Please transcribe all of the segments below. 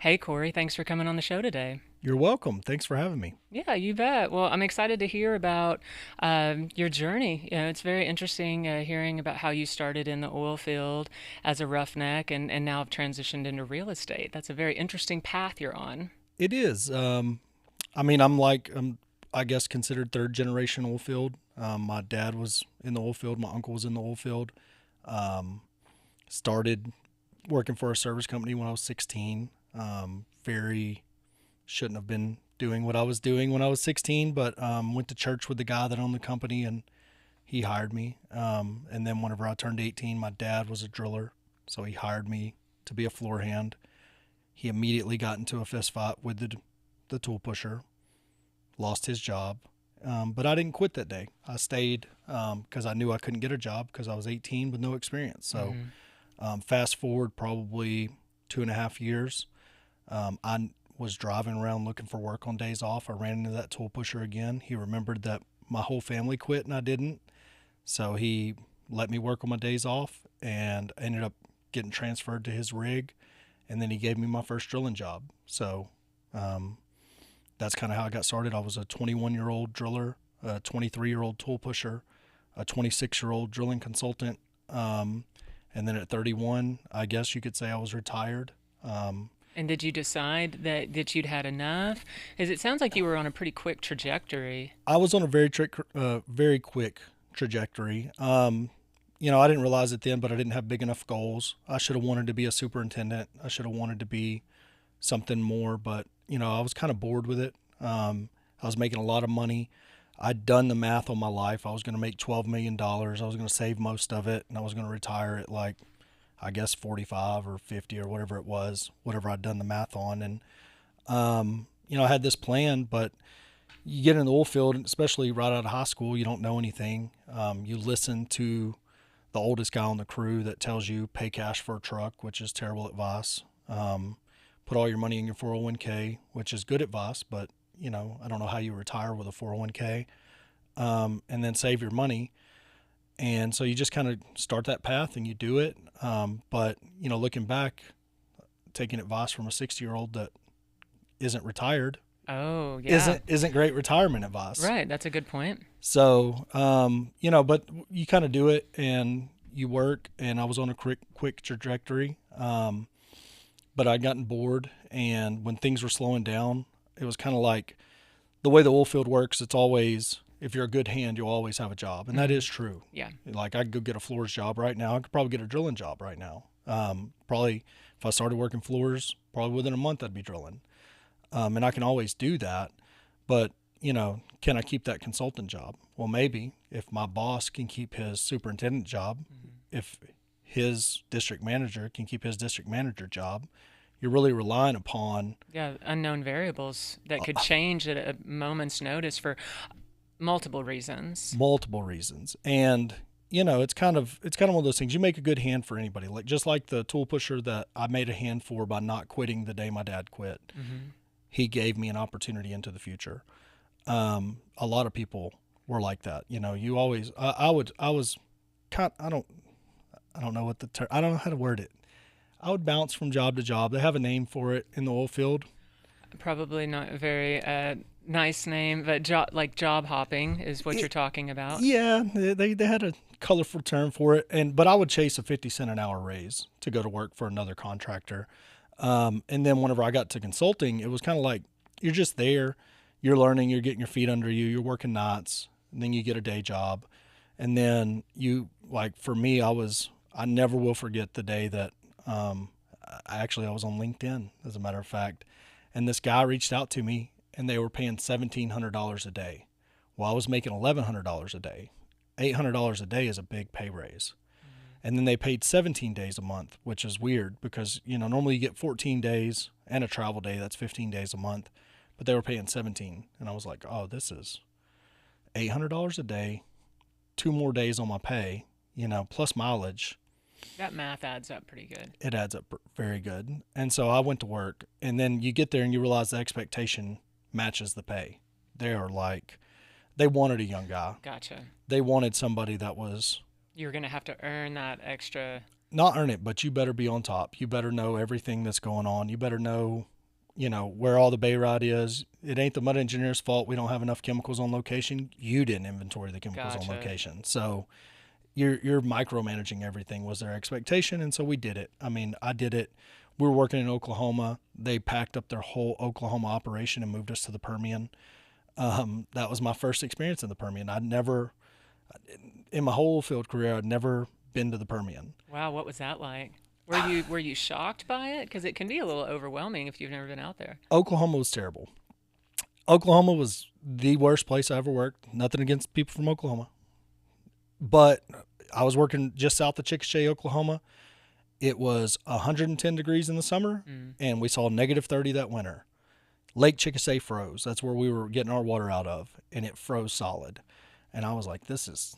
Hey, Corey, thanks for coming on the show today. You're welcome. Thanks for having me. Yeah, you bet. Well, I'm excited to hear about your journey. It's very interesting hearing about how you started in the oil field as a roughneck and now have transitioned into real estate. That's a very interesting path you're on. It is. I guess, considered third generation oil field. My dad was in the oil field. My uncle was in the oil field. Um, Started working for a service company when I was 16. Very shouldn't have been doing what I was doing when I was 16, but went to church with the guy that owned the company and he hired me. And then whenever I turned 18, my dad was a driller, so he hired me to be a floor hand. He immediately got into a fist fight with the tool pusher, lost his job. But I didn't quit that day. I stayed because I knew I couldn't get a job because I was 18 with no experience. So Hmm. fast forward probably 2.5 years, I was driving around looking for work on days off. I ran into that tool pusher again. He remembered that my whole family quit and I didn't. So he let me work on my days off and I ended up getting transferred to his rig. And then he gave me my first drilling job. So um, that's kind of how I got started. I was a 21-year-old driller, a 23-year-old tool pusher, a 26-year-old drilling consultant. And then at 31, I guess you could say I was retired. Um, And did you decide that you'd had enough? Because it sounds like you were on a pretty quick trajectory. I was on a very quick trajectory. I didn't realize it then, but I didn't have big enough goals. I should have wanted to be a superintendent. I should have wanted to be something more, but I was kind of bored with it. I was making a lot of money. I'd done the math on my life. I was going to make $12 million. I was going to save most of it, and I was going to retire at like, I guess 45 or 50 or whatever it was, whatever I'd done the math on. And I had this plan, but you get in the oil field, especially right out of high school, you don't know anything. You listen to the oldest guy on the crew that tells you pay cash for a truck, which is terrible advice. Put all your money in your 401k, which is good advice, but I don't know how you retire with a 401k. And then save your money. And so you just kind of start that path and you do it. But looking back, taking advice from a 60-year-old that isn't retired Oh, yeah. isn't great retirement advice. Right. That's a good point. So, but you kind of do it and you work, and I was on a quick trajectory. But I'd gotten bored, and when things were slowing down, it was kind of like the way the oil field works. It's always, if you're a good hand, you'll always have a job, and that Hmm. is true. Yeah. Like I could go get a floors job right now. I could probably get a drilling job right now. Probably if I started working floors, probably within a month I'd be drilling. And I can always do that. But can I keep that consultant job? Well, maybe if my boss can keep his superintendent job, Mhm. if his district manager can keep his district manager job, you're really relying upon Yeah, unknown variables that could change at a moment's notice for multiple reasons. multiple reasons. And it's kind of one of those things. You make a good hand for anybody, like just like the tool pusher that I made a hand for by not quitting the day my dad quit. Hmm. He gave me an opportunity into the future. A lot of people were like that. You always, I was kind, I don't know what I don't know how to word it. I would bounce from job to job. They have a name for it in the oil field. Probably not a very nice name, but like job hopping is what you're It, talking about. yeah, they had a colorful term for it, but I would chase a 50 cent an hour raise to go to work for another contractor. And then whenever I got to consulting, it was kind of like you're just there, you're learning, you're getting your feet under you, you're working nights, and then you get a day job, and then like for me, I never will forget the day that um, I was on LinkedIn, as a matter of fact, and this guy reached out to me, and they were paying $1,700 a day. Well, I was making $1,100 a day. $800 a day is a big pay raise. Mhm. And then they paid 17 days a month, which is weird because normally you get 14 days and a travel day. That's 15 days a month, but they were paying 17, and I was like, oh, this is $800 a day, 2 more days on my pay, plus mileage. That math adds up pretty good. It adds up very good. And so I went to work, and then you get there and you realize the expectation matches the pay. They are like, they wanted a young guy. Gotcha. They wanted somebody that was You're gonna have to earn that extra. not earn it, but you better be on top. You better know everything that's going on. You better know where all the bay rod is. It ain't the mud engineer's fault. We don't have enough chemicals on location. You didn't inventory the chemicals on Gotcha. location. So you're micromanaging everything was their expectation. And so we did it. I mean, I did it. We were working in Oklahoma. They packed up their whole Oklahoma operation and moved us to the Permian. That was my first experience in the Permian. I'd never, in my whole field career, I'd never been to the Permian. Wow, what was that like? Were you shocked by it? Because it can be a little overwhelming if you've never been out there. Oklahoma was terrible. Oklahoma was the worst place I ever worked. Nothing against people from Oklahoma, but I was working just south of Chickasha, Oklahoma. It was 110 degrees in the summer, Mm. and we saw negative 30 that winter. Lake Chickasha froze. That's where we were getting our water out of, and it froze solid. And I was like, this is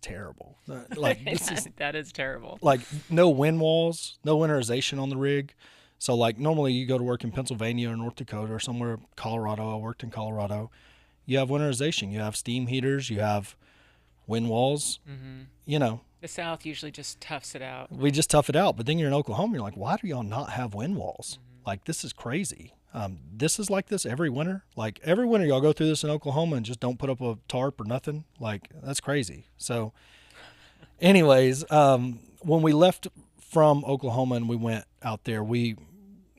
terrible. Like this is That is terrible. like no wind walls, no winterization on the rig. So like normally you go to work in Pennsylvania or North Dakota or somewhere, Colorado. I worked in Colorado. You have winterization. You have steam heaters. You have wind walls. Hmm. You know, The South usually just toughs it out. we just tough it out. But then you're in Oklahoma. You're like, why do y'all not have wind walls? Hmm. Like this is crazy. This is like this every winter. Like every winter y'all go through this in Oklahoma and just don't put up a tarp or nothing. Like that's crazy. So, anyways, when we left from Oklahoma and we went out there, we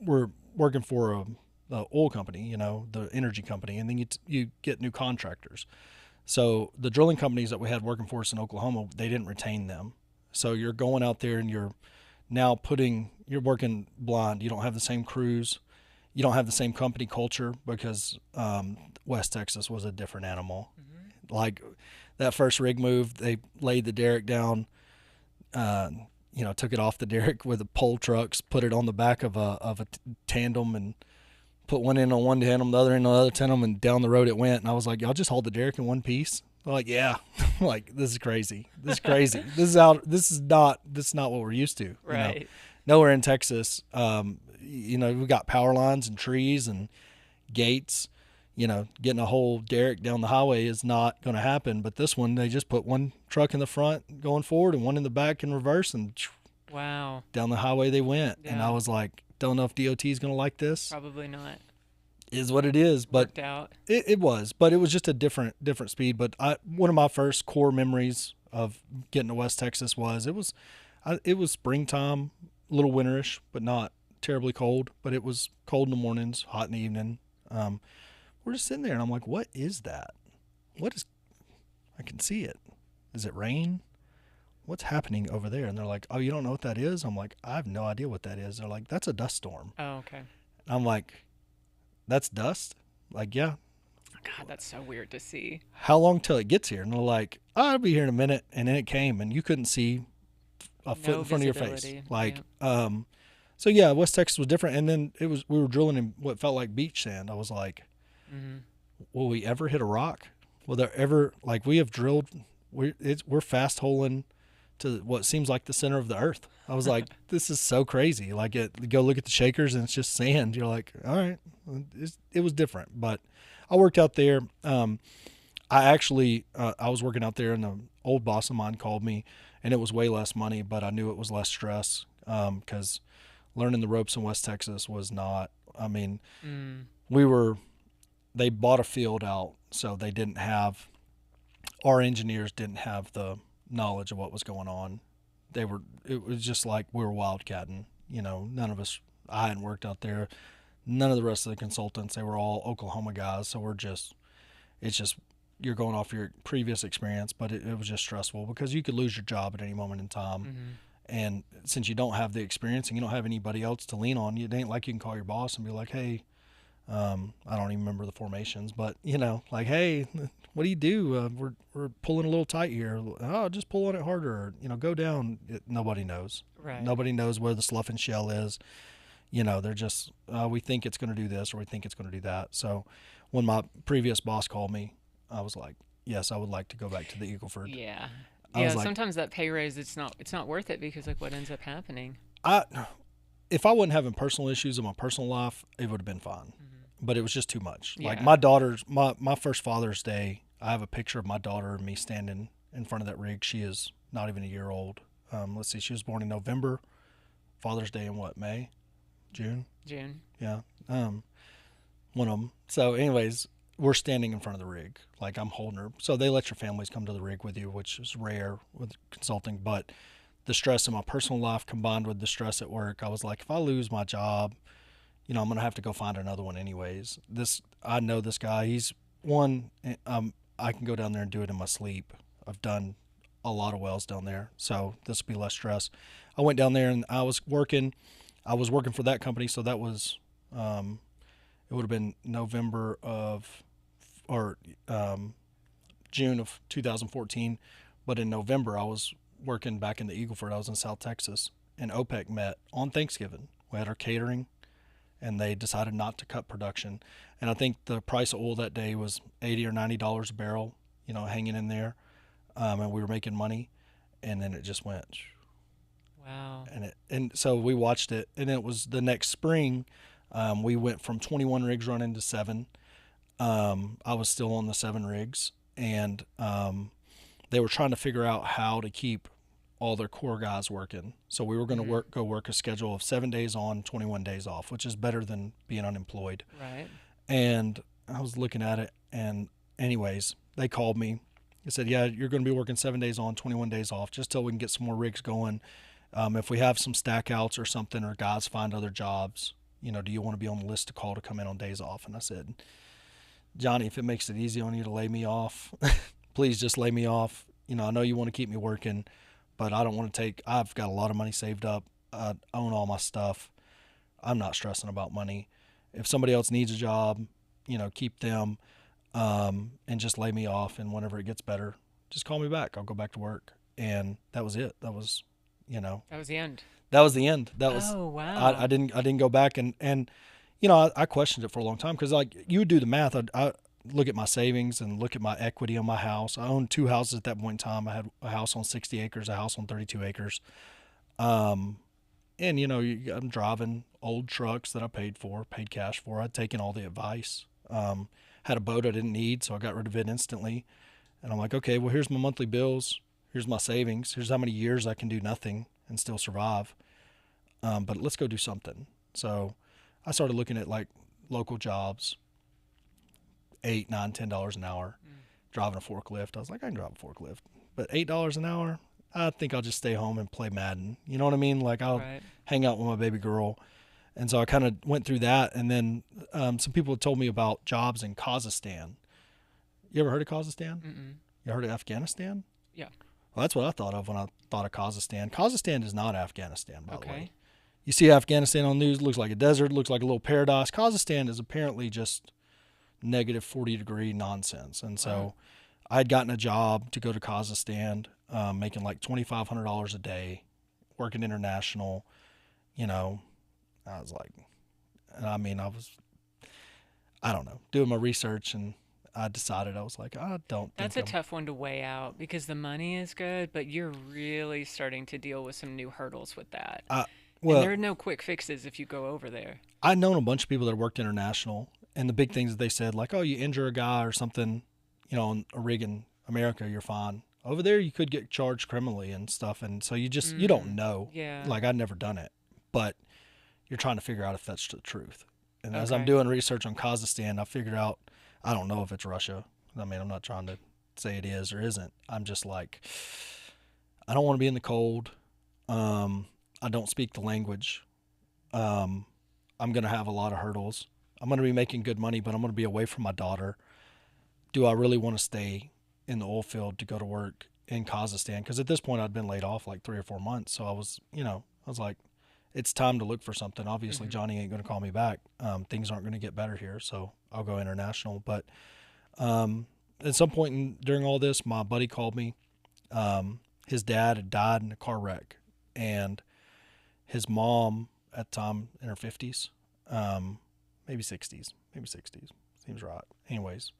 were working for a oil company, the energy company, and then you get new contractors. So the drilling companies that we had working for us in Oklahoma, they didn't retain them. So you're going out there and you're working blind. You don't have the same crews. You don't have the same company culture because West Texas was a different animal. Hmm. Like that first rig move, they laid the derrick down, uh, took it off the derrick with the pole trucks, put it on the back of a tandem, and put one end on one tandem, the other end on the other tandem, and down the road it went. And I was like, y'all just hold the derrick in one piece. They're like, yeah. I'm like, this is crazy. This is crazy. This is not what we're used to. Right. Nowhere in Texas, we got power lines and trees and gates. Getting a whole derrick down the highway is not going to happen. But this one, they just put one truck in the front going forward and one in the back in reverse, and Wow. down the highway they went. And I Yeah. was like, don't know if DOT is going to like this. Probably not. Is what it is, but Worked out. it was. But it was just a different speed. But one of my first core memories of getting to West Texas it was springtime, a little winterish, but not terribly cold. But it was cold in the mornings, hot in the evening. We're just sitting there, and I'm like, what is that? What is? I can see it. Is it rain? What's happening over there? And they're like, oh, you don't know what that is? I'm like, I have no idea what that is. They're like, that's a dust storm. Oh, okay. I'm like, that's dust? Like, yeah. God, that's so weird to see. How long till it gets here? And they're like, oh, I'll be here in a minute. And then it came, and you couldn't see a foot No in front of your face. visibility. Like, Yeah. so yeah, West Texas was different. And then we were drilling in what felt like beach sand. I was like, Hmm. will we ever hit a rock? Will there ever, like, we have drilled, we're fast holing to what seems like the center of the earth. I was like, this is so crazy. Like, go look at the shakers and it's just sand. You're like, all right, it was different. But I worked out there. I was working out there, and the old boss of mine called me, and it was way less money, but I knew it was less stress because learning the ropes in West Texas was not. I mean, Mm. they bought a field out, so our engineers didn't have the knowledge of what was going on. It was just like we were wildcatting. None of us, I hadn't worked out there. None of the rest of the consultants, they were all Oklahoma guys. So it's just, you're going off your previous experience, but it was just stressful because you could lose your job at any moment in time. Hmm. And since you don't have the experience and you don't have anybody else to lean on, it ain't like you can call your boss and be like, hey, I don't even remember the formations, but like, hey, what do you do? We're pulling a little tight here. Oh, just pull on it harder. Or, go down. Nobody knows. Right. Nobody knows where the slough and shell is. They're just we think it's going to do this or we think it's going to do that. So when my previous boss called me, I was like, yes, I would like to go back to the Eagle Ford. Yeah. I Yeah. was like, Sometimes that pay raise, it's not worth it because like what ends up happening. I if I wasn't having personal issues in my personal life, it would have been fine. Hmm. But it was just too much. Like Yeah. my first Father's Day, I have a picture of my daughter and me standing in front of that rig. She is not even a year old. Let's see, she was born in November. Father's Day in what, May, June? June. Yeah. One of them. So, anyways, we're standing in front of the rig. Like, I'm holding her. So, they let your families come to the rig with you, which is rare with consulting. But the stress in my personal life combined with the stress at work, I was like, if I lose my job, I'm going to have to go find another one anyways. I know this guy. He's one, I can go down there and do it in my sleep. I've done a lot of wells down there. So, this will be less stress. I went down there and I was working. I was working for that company. So, that was, it would have been November of, or June of 2014. But in November, I was working back in the Eagleford. I was in South Texas, and OPEC met on Thanksgiving. We had our catering, and they decided not to cut production. And I think the price of oil that day was $80 or $90 a barrel, hanging in there, and we were making money. And then it just went, Wow. and so we watched it, and it was the next spring. We went from 21 rigs running to seven. I was still on the seven rigs, and they were trying to figure out how to keep all their core guys working. So we were going to Mm-hmm. go work a schedule of 7 days on, 21 days off, which is better than being unemployed. Right. And I was looking at it, and anyways, they called me. They said, "Yeah, you're going to be working 7 days on, 21 days off, just till we can get some more rigs going. If we have some stack outs or something, or guys find other jobs, do you want to be on the list to call to come in on days off?" And I said, "Johnny, if it makes it easy on you to lay me off, please just lay me off. I know you want to keep me working, but I don't want to I've got a lot of money saved up. I own all my stuff. I'm not stressing about money. If somebody else needs a job, keep them, and just lay me off. And whenever it gets better, just call me back. I'll go back to work." And that was it. You know, That was the end. that was the end. That was, Oh, I wow. didn't go back, and I questioned it for a long time, because like you would do the math. I look at my savings and look at my equity on my house. I owned two houses at that point in time. I had a house on 60 acres, a house on 32 acres. Um, and I'm driving old trucks that I paid cash for. I'd taken all the advice. Had a boat I didn't need, so I got rid of it instantly. And I'm like, okay, well, here's my monthly bills. Here's my savings. Here's how many years I can do nothing and still survive. But let's go do something. So I started looking at like local jobs, 8, 9, $10 an hour, Mm. driving a forklift. I was like, I can drive a forklift, but $8 an hour, I think I'll just stay home and play Madden. You know what I mean? Like, I'll Right. hang out with my baby girl. And so I kind of went through that, and then some people had told me about jobs in Kazakhstan. You ever heard of Kazakhstan? Mm-mm. You heard of Afghanistan? Yeah. Well, that's what I thought of when I thought of Kazakhstan. Kazakhstan is not Afghanistan, by the way. Okay. You see Afghanistan on the news, looks like a desert, looks like a little paradise. Kazakhstan is apparently just negative 40-degree nonsense. And Wow. so I had gotten a job to go to Kazakhstan, making like $2,500 a day, working international. You know, I was like, I mean, I don't know, doing my research, and I decided, I was like, I don't That's think a I'm, tough one to weigh out because the money is good, but you're really starting to deal with some new hurdles with that. I, And well, there are no quick fixes if you go over there. I'd known a bunch of people that worked international, and the big things that they said, like, oh, you injure a guy or something, on a rig in America, you're fine. Over there, you could get charged criminally and stuff, and so you don't Mm, know. yeah. Like, I'd never done it, but you're trying to figure out if that's the truth. And as I'm Okay. doing research on Kazakhstan, I figured out, I don't know if it's Russia. I mean, I'm not trying to say it is or isn't. I'm just like, I don't want to be in the cold. I don't speak the language. Um, I'm going to have a lot of hurdles. I'm going to be making good money, but I'm going to be away from my daughter. Do I really want to stay in the oil field to go to work in Kazakhstan? Because at this point, I'd been laid off like 3 or 4 months. So I was like, it's time to look for something. Obviously, Hmm. Johnny ain't going to call me back. Things aren't going to get better here. So I'll go international. But um, at some point during all this, my buddy called me. His dad had died in a car wreck, and his mom at the time in her 50s, maybe 60s, maybe 60s, seems right. Anyways,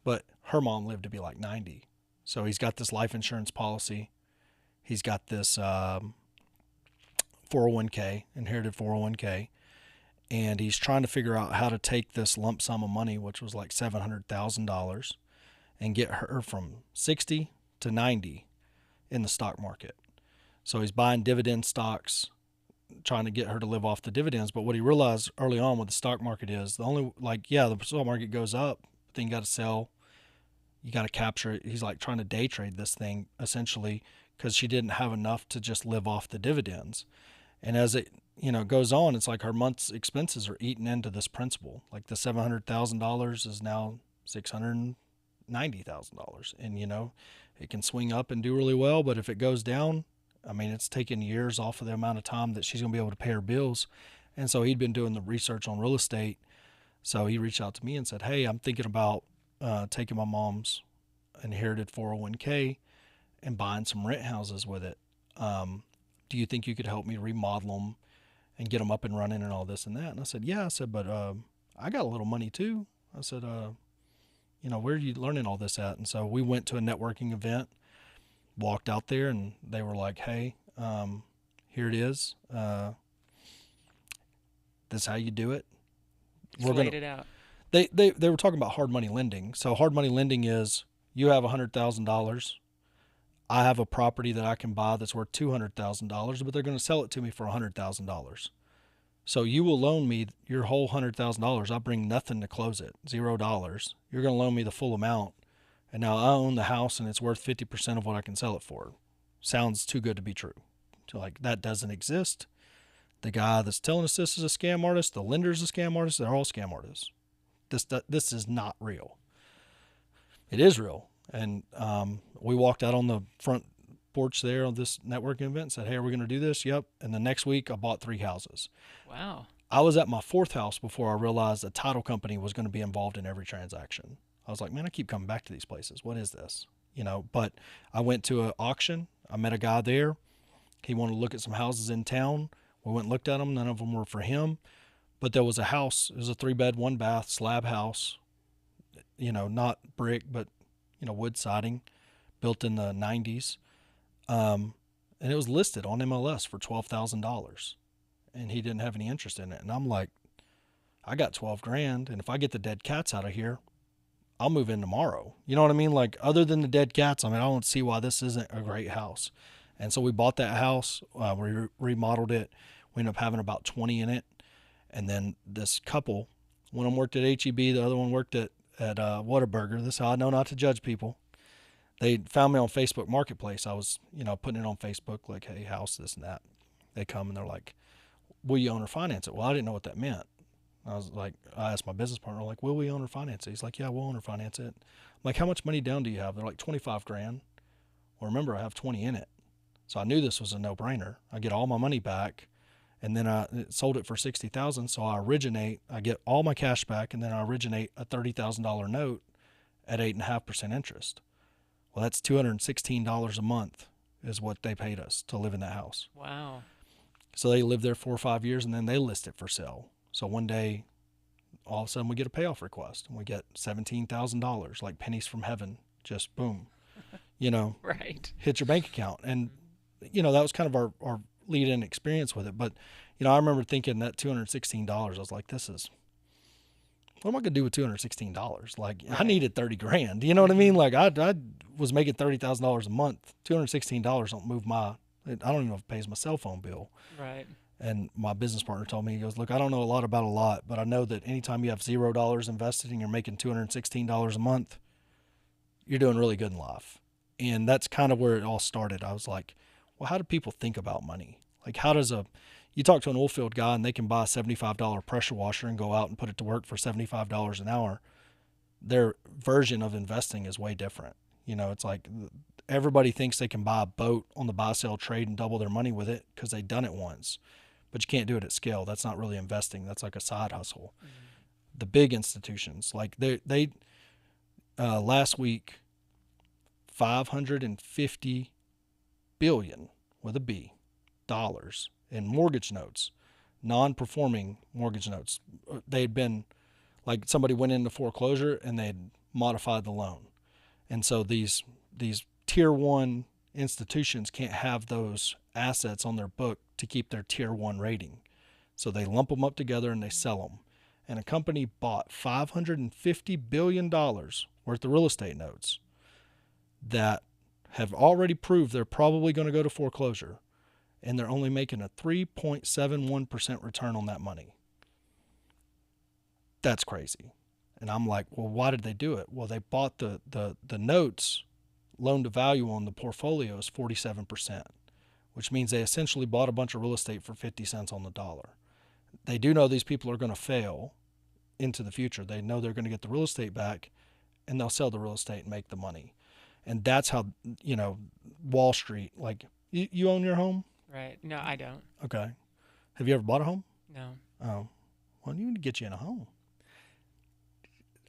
but her mom lived to be like 90. So he's got this life insurance policy. He's got this 401k, inherited 401k, and he's trying to figure out how to take this lump sum of money, which was like $700,000, and get her from 60 to 90 in the stock market. So he's buying dividend stocks. trying to get her to live off the dividends. But what he realized early on with the stock market is the only, like, yeah, the stock market goes up, but then you got to sell, you got to capture it. He's like trying to day trade this thing essentially because she didn't have enough to just live off the dividends. And as it, goes on, it's like her month's expenses are eaten into this principal. Like the $700,000 is now $690,000, and it can swing up and do really well. But if it goes down, I mean, it's taken years off of the amount of time that she's going to be able to pay her bills. And so he'd been doing the research on real estate. So he reached out to me and said, "Hey, I'm thinking about taking my mom's inherited 401k and buying some rent houses with it. Do you think you could help me remodel them and get them up and running and all this and that?" And I said, "Yeah." I said, "But I got a little money too." I said, "Where are you learning all this at?" And so we went to a networking event, walked out there, and they were like, "Hey, here it is. This is how you do it. Just laid it out. They were talking about hard money lending. So hard money lending is you have $100,000. I have a property that I can buy that's worth $200,000, but they're going to sell it to me for $100,000. So you will loan me your whole $100,000. I bring nothing to close it, $0. You're going to loan me the full amount, and now I own the house and it's worth 50% of what I can sell it for. Sounds too good to be true. So like that doesn't exist. The guy that's telling us this is a scam artist, the lender's a scam artist. They're all scam artists. This is not real. It is real. And we walked out on the front porch there on this networking event and said, "Hey, are we going to do this?" Yep. And the next week I bought 3 houses. Wow. I was at my 4th house before I realized a title company was going to be involved in every transaction. I was like, man, I keep coming back to these places. What is this? But I went to an auction. I met a guy there. He wanted to look at some houses in town. We went and looked at them. None of them were for him. But there was a house. It was a 3-bed, 1-bath slab house, not brick, but, wood siding, built in the 90s. And it was listed on MLS for $12,000. And he didn't have any interest in it. And I'm like, I got 12 grand. And if I get the dead cats out of here, I'll move in tomorrow. You know what I mean? Like, other than the dead cats, I mean, I don't see why this isn't a great house. And so we bought that house. We remodeled it. We ended up having about 20 in it. And then this couple, one of them worked at HEB, the other one worked at Whataburger. This is how I know not to judge people. They found me on Facebook Marketplace. I was, putting it on Facebook, like, hey, house, this and that. They come and they're like, "Will you own or finance it?" Well, I didn't know what that meant. I was like, I asked my business partner, like, "Will we own or finance it?" He's like, "Yeah, we'll own or finance it." I'm like, "How much money down do you have?" They're like, 25 grand. Well, remember, I have 20 in it. So I knew this was a no-brainer. I get all my money back, and then I sold it for 60,000. So I get all my cash back, and then I originate a $30,000 note at 8.5% interest. Well, that's $216 a month is what they paid us to live in that house. Wow. So they lived there 4 or 5 years, and then they list it for sale. So one day, all of a sudden, we get a payoff request, and we get $17,000, like pennies from heaven, just boom, Right. hit your bank account. And, that was kind of our lead-in experience with it. But, I remember thinking that $216, I was like, what am I going to do with $216? Like, right. I needed 30 grand. You know what I mean? Like, I was making $30,000 a month. $216 don't move I don't even know if it pays my cell phone bill. Right. And my business partner told me, he goes, "Look, I don't know a lot about a lot, but I know that anytime you have $0 invested and you're making $216 a month, you're doing really good in life." And that's kind of where it all started. I was like, well, how do people think about money? Like, you talk to an oil field guy and they can buy a $75 pressure washer and go out and put it to work for $75 an hour. Their version of investing is way different. It's like everybody thinks they can buy a boat on the buy-sell trade and double their money with it because they've done it once. But you can't do it at scale. That's not really investing. That's like a side hustle. Mm-hmm. The big institutions, like they last week, 550 billion with a B dollars in mortgage notes, non-performing mortgage notes. They had been, like, somebody went into foreclosure and they'd modified the loan. And so these tier 1 institutions can't have those assets on their book to keep their tier 1 rating. So they lump them up together and they sell them. And a company bought $550 billion worth of real estate notes that have already proved they're probably going to go to foreclosure. and they're only making a 3.71% return on that money. That's crazy. And I'm like, well, why did they do it? Well, they bought the notes, loan to value on the portfolio is 47%, which means they essentially bought a bunch of real estate for 50 cents on the dollar. They do know these people are going to fail into the future. They know they're going to get the real estate back, and they'll sell the real estate and make the money. And that's how, Wall Street, like, you own your home? Right. No, I don't. Okay. Have you ever bought a home? No. Oh, well, you need to get you in a home.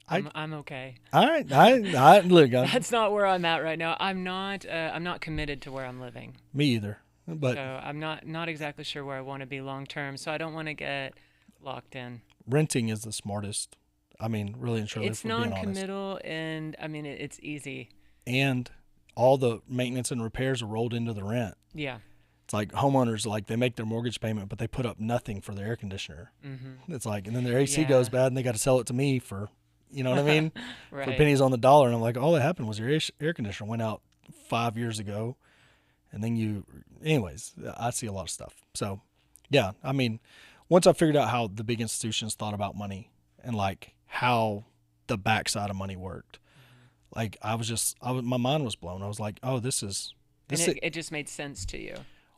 I'm okay. All right. I look. That's not where I'm at right now. I'm not committed to where I'm living. Me either. But So I'm not exactly sure where I want to be long term. So I don't want to get locked in. renting is the smartest. I mean, really and truly, It's if we're being honest. non-committal, and I mean it's easy. And all the maintenance and repairs are rolled into the rent. Yeah. It's like homeowners, like they make their mortgage payment, but they put up nothing for their air conditioner. Mm-hmm. It's like, and then their AC Yeah. goes bad, and they got to sell it to me for, you know what I mean, for Right. pennies on the dollar. And I'm like, all that happened was your air conditioner went out 5 years ago, and then anyways, I see a lot of stuff. So, yeah, I mean, once I figured out how the big institutions thought about money and like how the backside of money worked, like my mind was blown. I was like, oh, this And is it just made sense to you.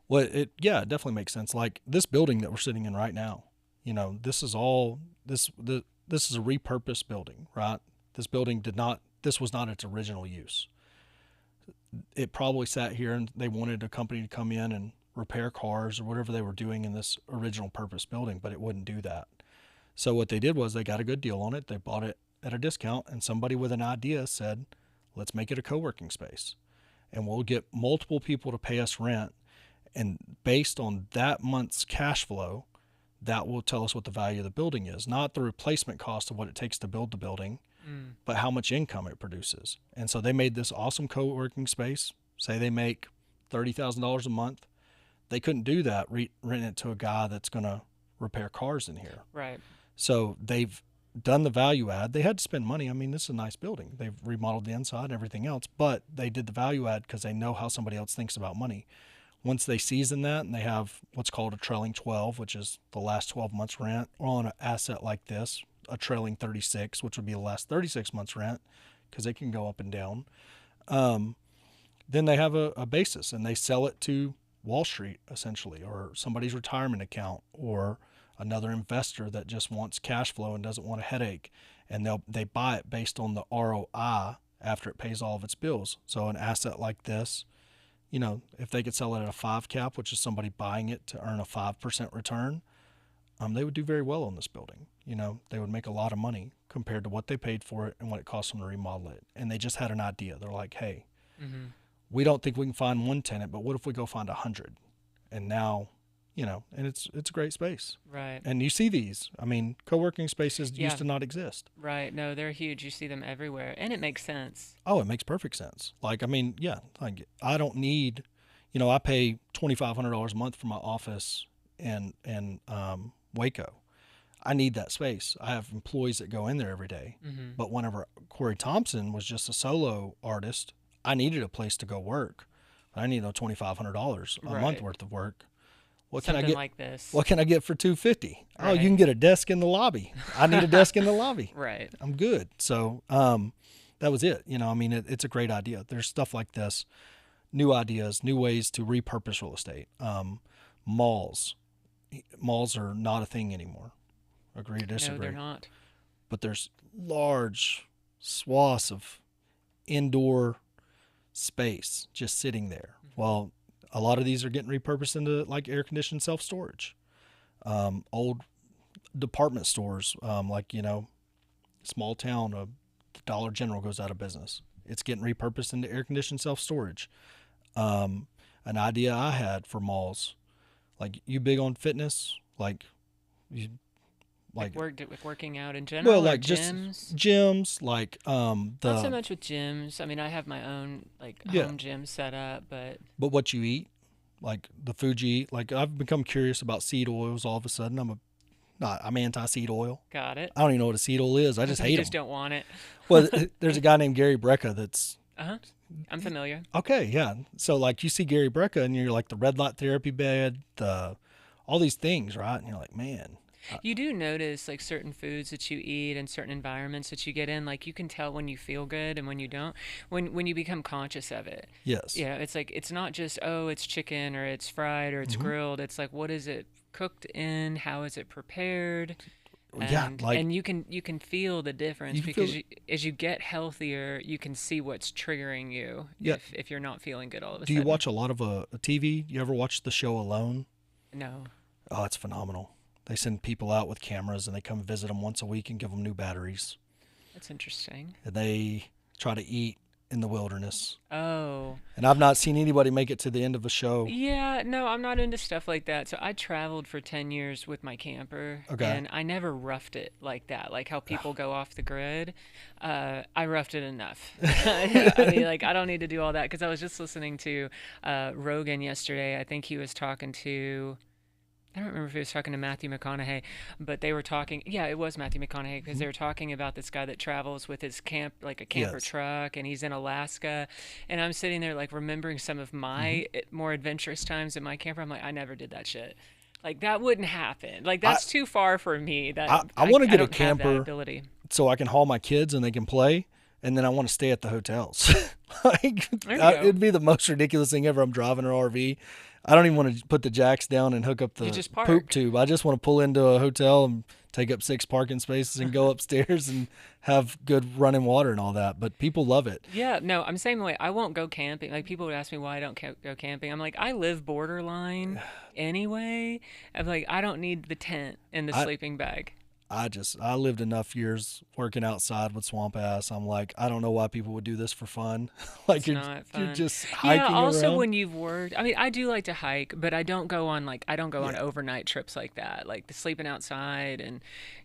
well, it definitely makes sense. Like this building that we're sitting in right now, this is all this is a repurposed building, right? This was not its original use. It probably sat here and they wanted a company to come in and repair cars or whatever they were doing in this original purpose building, but it wouldn't do that. So what they did was they got a good deal on it. They bought it at a discount, and somebody with an idea said, let's make it a co-working space, and we'll get multiple people to pay us rent. And based on that month's cash flow, that will tell us what the value of the building is, not the replacement cost of what it takes to build the building, but how much income it produces. And so they made this awesome co-working space. Say they make $30,000 a month. They couldn't do that, rent it to a guy that's going to repair cars in here. Right. So they've done the value add. They had to spend money. I mean, this is a nice building. They've remodeled the inside and everything else, but they did the value add because they know how somebody else thinks about money. Once they season that and they have what's called a trailing 12, which is the last 12 months rent, or on an asset like this, a trailing 36, which would be the last 36 months rent, because they can go up and down. Then they have a basis and they sell it to Wall Street essentially, or somebody's retirement account, or another investor that just wants cash flow and doesn't want a headache, and they buy it based on the ROI after it pays all of its bills. So an asset like this, if they could sell it at a 5 cap, which is somebody buying it to earn a 5% return, they would do very well on this building. They would make a lot of money compared to what they paid for it and what it cost them to remodel it. And they just had an idea. They're like, hey, we don't think we can find one tenant, but what if we go find 100? And now, and it's a great space. Right. And you see these. I mean, co-working spaces Yeah. used to not exist. Right. No, they're huge. You see them everywhere, and it makes sense. Oh, it makes perfect sense. Like, I mean, yeah, like I don't need, I pay $2,500 a month for my office in Waco. I need that space. I have employees that go in there every day. But whenever Corey Thompson was just a solo artist, I needed a place to go work. I needed $2,500 a month Right. worth of work. What Something can I get? like this. What can I get for $250? Oh, you Right. can get a desk in the lobby. I need a desk in the lobby. Right. I'm good. So that was it. I mean, it's a great idea. There's stuff like this, new ideas, new ways to repurpose real estate. Malls are not a thing anymore. Agree or No, disagree? they're not. But there's large swaths of indoor space just sitting there. Well, a lot of these are getting repurposed into like air conditioned self storage. Old department stores, small town, the Dollar General goes out of business. It's getting repurposed into air conditioned self storage. An idea I had for malls, like you big on fitness, like you like Working out in general. well, or like gyms. just gyms, like Not so the much with gyms. I mean, I have my own Yeah. home gym set up, but but what you eat, like the food you eat. Like I've become curious about seed oils all of a sudden. I'm anti-seed oil. got it. I don't even know what a seed oil is. I just You hate just them. don't want it. Well, there's a guy named Gary Brecka that's Uh huh. I'm familiar. Okay, yeah. So like you see Gary Brecka and you're like the red light therapy bed, the all these things, right? And you're like, man, You do notice like certain foods that you eat and certain environments that you get in, like you can tell when you feel good and when you don't, when you become conscious of it. yes. Yeah, it's like it's not just, oh, it's chicken or it's fried or it's Hmm. grilled. It's like, what is it cooked in? How is it prepared? Yeah, like And you can feel the difference you can feel because as you get healthier, you can see what's triggering you yeah. if you're not feeling good all of a Do you sudden. watch a lot of TV? You ever watch the show Alone? No. Oh, it's phenomenal. They send people out with cameras and they come visit them once a week and give them new batteries. That's interesting. And they try to eat in the wilderness. Oh. And I've not seen anybody make it to the end of a show. Yeah, no, I'm not into stuff like that. So I traveled for 10 years with my camper Okay. and I never roughed it like that, like how people go off the grid. I roughed it enough. I mean, like, I don't need to do all that because I was just listening to Rogan yesterday. I think he was talking to I don't remember if he was talking to Matthew McConaughey, but they were talking. Yeah, it was Matthew McConaughey because they were talking about this guy that travels with his camp, like a camper Yes. truck, and he's in Alaska. And I'm sitting there like remembering some of Hmm. my more adventurous times in my camper. I'm like, I never did that shit. Like that wouldn't happen. Like I, that's too far for me. That I I want to I get a don't have that camper ability. so I can haul my kids and they can play. And then I want to stay at the hotels. Like, There you go. it'd be the most ridiculous thing ever. I'm driving an RV. I don't even want to put the jacks down and hook up You the just poop park. tube. I just want to pull into a hotel and take up 6 parking spaces and go upstairs and have good running water and all that. But people love it. Yeah, no, I'm the same way. I won't go camping. Like people would ask me why I don't go camping. I'm like, I live borderline anyway. I'm like, I don't need the tent and the I, sleeping bag. I lived enough years working outside with swamp ass. I'm like, I don't know why people would do this for fun. Like It's not you're fun. just Yeah, hiking also around. when you've worked, I mean, I do like to hike, but I don't go on Yeah. overnight trips like that. Like the sleeping outside and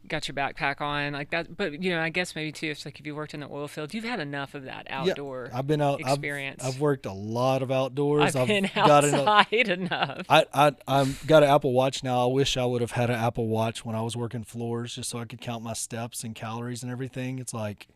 got your backpack on like that. But I guess maybe too, if like if you worked in the oil field, you've had enough of that Yeah. outdoor I've been out I've experience. worked a lot of outdoors. I've I've been got an outside enough. I'm got an Apple Watch now. I wish I would have had an Apple Watch when I was working floors just so I could count my steps and calories and everything. It's like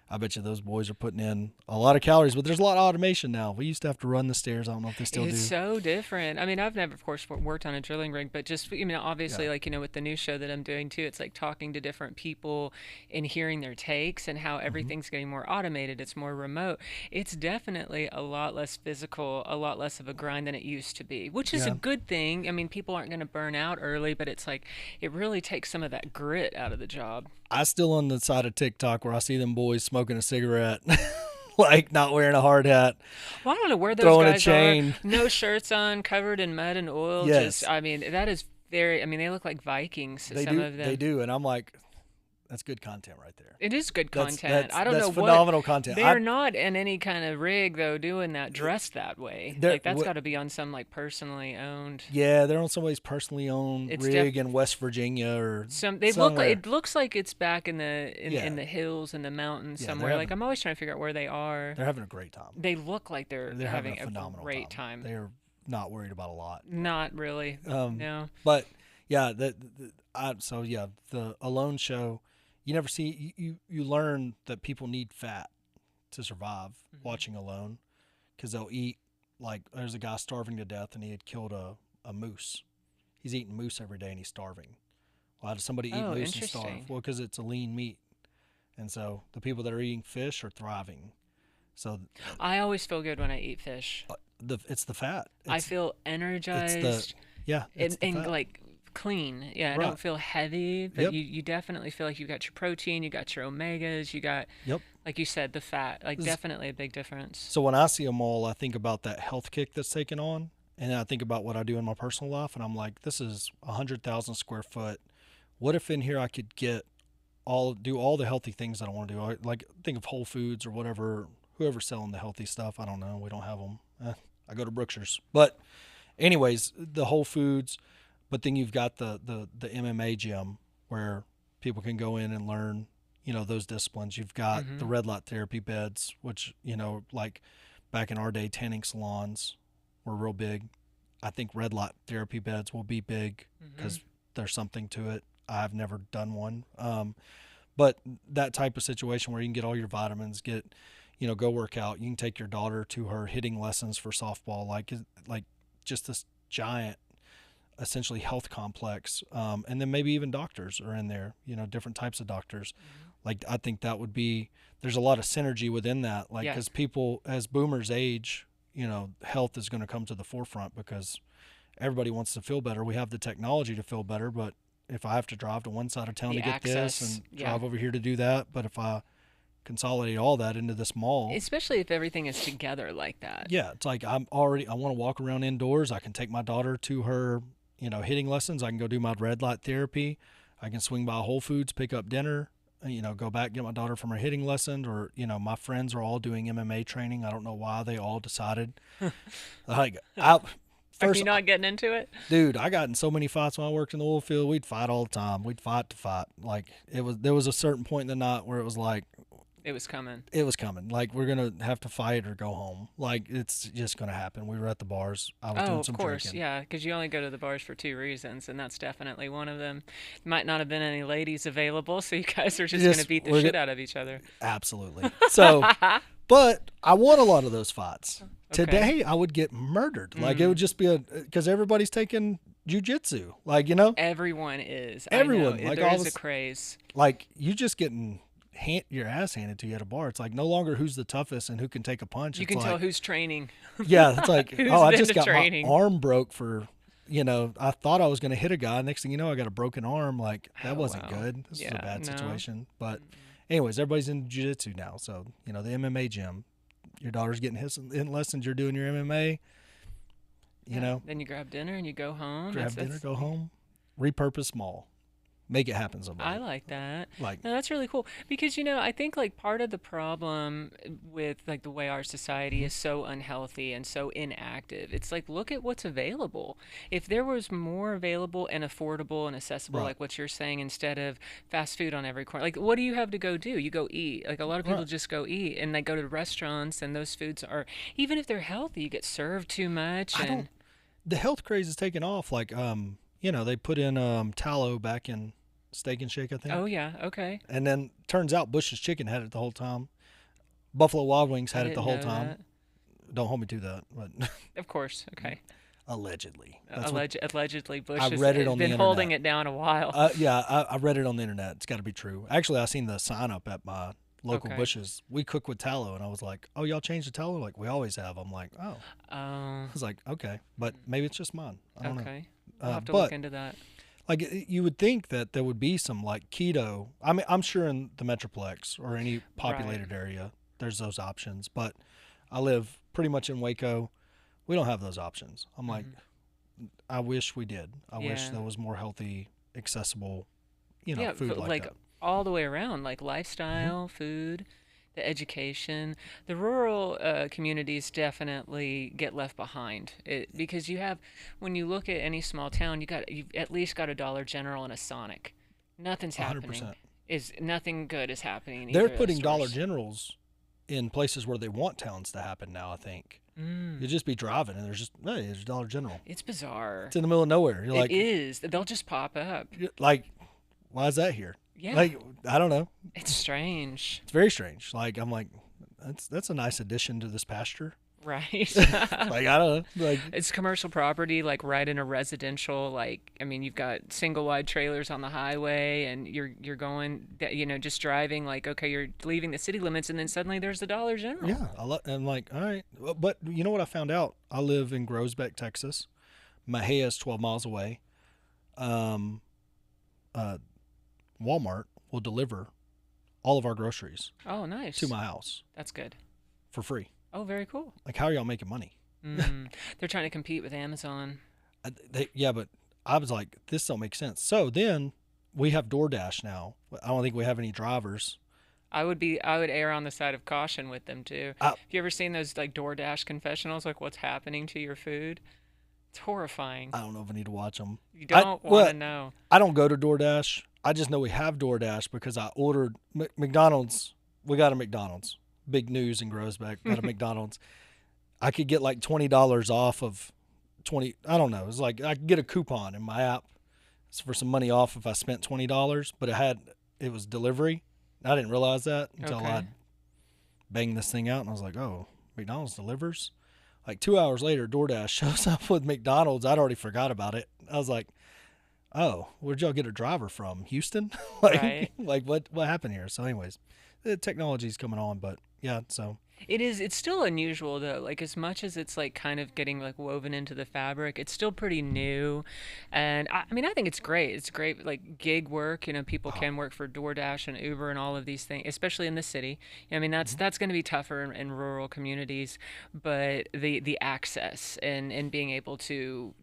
I bet you those boys are putting in a lot of calories, but there's a lot of automation now. We used to have to run the stairs. I don't know if they still It's do. so different. I mean, I've never, of course, worked on a drilling rig, but just, Yeah. obviously, like, with the new show that I'm doing too, it's like talking to different people and hearing their takes and how Hmm. everything's getting more automated. It's more remote. It's definitely a lot less physical, a lot less of a grind than it used to be, which is a Yeah. good thing. I mean, people aren't going to burn out early, but it's like, it really takes some of that grit out of the job. I still on the side of TikTok where I see them boys smoking a cigarette, like not wearing a hard hat, Well, I don't know where those throwing a guys are. chain. No shirts on, covered in mud and oil. Just, Yes, I mean, that is very, I mean, they look like Vikings, they some do. of They them. do, and I'm like, that's good content right there. It is good That's content. that's I don't that's know what phenomenal content. they're not in any kind of rig though doing that It, dressed that way. there, Like that's got to be on some like personally owned. yeah, they're on somebody's personally owned It's def rig in West Virginia or some they look like somewhere. it looks like it's back in the in Yeah, the hills in the mountains yeah, somewhere. Like I'm always trying to figure out where they are. they're having a great time. They look like they're They're having a having a phenomenal great time. time. They are not worried about a lot. Not really. Um, No. but yeah, so yeah, the Alone show. You never see you learn that people need fat to survive Hmm. watching Alone because they'll eat like there's a guy starving to death and he had killed a moose. He's eating moose every day and he's starving. Why does somebody eat Oh, moose and starve? interesting. Well, because it's a lean meat, and so the people that are eating fish are thriving. So I always feel good when I eat fish. it's the fat. I feel It's the energized yeah, it's the and fat. like clean. Yeah, I Right. don't feel heavy, but Yep. you definitely feel like you got your protein, you got your omegas, you got Yep. like you said the fat. Like This- definitely a big difference. So when I see them all, I think about that health kick that's taken on, and then I think about what I do in my personal life, and I'm like, this is 100,000 square foot. What if in here I could do all the healthy things that I want to do? Like think of Whole Foods or whatever, whoever's selling the healthy stuff. I don't know. We don't have them. I go to Brookshire's, but anyways, the Whole Foods. But then you've got the MMA gym where people can go in and learn, those disciplines. You've got the Hmm. red light therapy beds, which, like back in our day, tanning salons were real big. I think red light therapy beds will be big Hmm. because there's something to it. I've never done one. But that type of situation where you can get all your vitamins, get, go work out. You can take your daughter to her hitting lessons for softball, like just this giant, essentially health complex. And then maybe even doctors are in there, different types of doctors. Like, I think that would be, there's a lot of synergy within that. Like, because Yes. people, as boomers age, health is going to come to the forefront because everybody wants to feel better. We have the technology to feel better, but if I have to drive to one side of town The to get this access. and Yeah. drive over here to do that, but if I consolidate all that into this mall, Especially if everything is together like that. yeah, it's like I want to walk around indoors. I can take my daughter to her, hitting lessons. I can go do my red light therapy. I can swing by Whole Foods, pick up dinner, go back, get my daughter from her hitting lesson. Or, my friends are all doing MMA training. I don't know why they all decided. Like, Are first, you not getting into it? dude, I got in so many fights when I worked in the oil field. We'd fight all the time. We'd fight to fight. Like, there was a certain point in the night where it was like, It was coming. it was coming. Like, we're gonna have to fight or go home. Like, it's just gonna happen. We were at the bars. I was Oh, doing of some course, drinking. yeah, because you only go to the bars for two reasons, and that's definitely one of them. Might not have been any ladies available, so you guys are just going to Just beat the we're shit go- out of each other. Absolutely. So, but I won a lot of those fights. Okay. Today, I would get murdered. Like, it would just be because everybody's taking jujitsu. Like, Everyone is. everyone. I know. Like, There all is a this, craze. like, you just getting your ass handed to you at a bar. It's like no longer who's the toughest and who can take a punch. You It's can tell like, who's training. yeah, it's like, Who's oh, I been just to got training. my arm broke for, I thought I was going to hit a guy. Next thing you know, I got a broken arm. Like, that Oh, wasn't wow. good. This was a Yeah, bad no. situation. But, anyways, everybody's in jiu-jitsu now. So, the MMA gym. Your daughter's getting in lessons. You're doing your MMA. Yeah. Then you grab dinner and you go home. Grab dinner, go home. Repurpose mall. Make it happen, somebody. I like that. Like, No, that's really cool because I think like part of the problem with like the way our society is so unhealthy and so inactive. It's like look at what's available. If there was more available and affordable and accessible, right, like what you're saying, instead of fast food on every corner. Like what do you have to go do? You go eat. Like a lot of people right. just go eat and they go to restaurants and those foods are even if they're healthy, you get served too much I and don't, the health craze is taking off. Like, they put in tallow back in Steak and Shake, I think. oh yeah, okay. And then turns out Bush's Chicken had it the whole time. Buffalo Wild Wings I had it the didn't whole know time. that. Don't hold me to that, but Of course, okay. allegedly. That's what Allegedly, Bush I has read it on the been internet. holding it down a while. Yeah, I read it on the internet. It's got to be true. Actually, I seen the sign up at my local Okay. Bush's. We cook with tallow, and I was like, "Oh, y'all changed the tallow?" Like, we always have. I'm like, "Oh." I was like, "Okay," but maybe it's just mine. I don't know. Okay. I'll have to But look into that. like, you would think that there would be some like keto. I mean, I'm sure in the Metroplex or any populated area, there's those options. But I live pretty much in Waco. We don't have those options. I'm like, I wish we did. I wish Yeah. there was more healthy, accessible, Yeah, food but like like that. all the way around, like lifestyle, food, the education. The rural communities definitely get left behind because you have, when you look at any small town, you've at least got a Dollar General and a Sonic. Nothing's happening. 100%. Nothing good is happening in They're either of those putting Dollar stores. Generals in places where they want towns to happen now, I think. Mm, You'd just be driving and hey, there's Dollar General. it's bizarre. It's in the middle of nowhere. You're It like, is. They'll just pop up. why is that here? Yeah. Like, I don't know. It's strange. It's very strange. Like, I'm like, that's a nice addition to this pasture. Right. Like, I don't know. Like, It's commercial property, like right in a residential, you've got single wide trailers on the highway and you're going, just driving, like, okay, you're leaving the city limits and then suddenly there's the Dollar General. yeah, I'm like, all right. But you know what I found out? I live in Groesbeck, Texas. Mahia is 12 miles away. Walmart will deliver all of our groceries Oh, nice. to my house That's good. for free. Oh, very cool. Like, how are y'all making money? They're trying to compete with Amazon. Yeah, but I was like, this don't make sense. So then we have DoorDash now. I don't think we have any drivers. I would err on the side of caution with them too. I, Have you ever seen those like DoorDash confessionals, like what's happening to your food? It's horrifying. I don't know if I need to watch them. You don't want to know. I don't go to DoorDash. I just know we have DoorDash because I ordered McDonald's. We got a McDonald's. Big news in Groesbeck. Got a McDonald's. I could get like $20 off of 20. I don't know. It's like I could get a coupon in my app for some money off if I spent $20, but it was delivery. I didn't realize that until Okay. I bang this thing out, and I was like, oh, McDonald's delivers. Like 2 hours later, DoorDash shows up with McDonald's. I'd already forgot about it. I was like, oh, where'd y'all get a driver from? Houston? Right. like what happened here? So, anyways, the technology's coming on, but yeah. So It is. It's still unusual though. Like as much as it's like kind of getting like woven into the fabric, it's still pretty new. And I mean, I think it's great. It's great like gig work. You know, people oh, can work for DoorDash and Uber and all of these things, especially in the city. I mean, mhm. that's going to be tougher in rural communities. But the access and being able to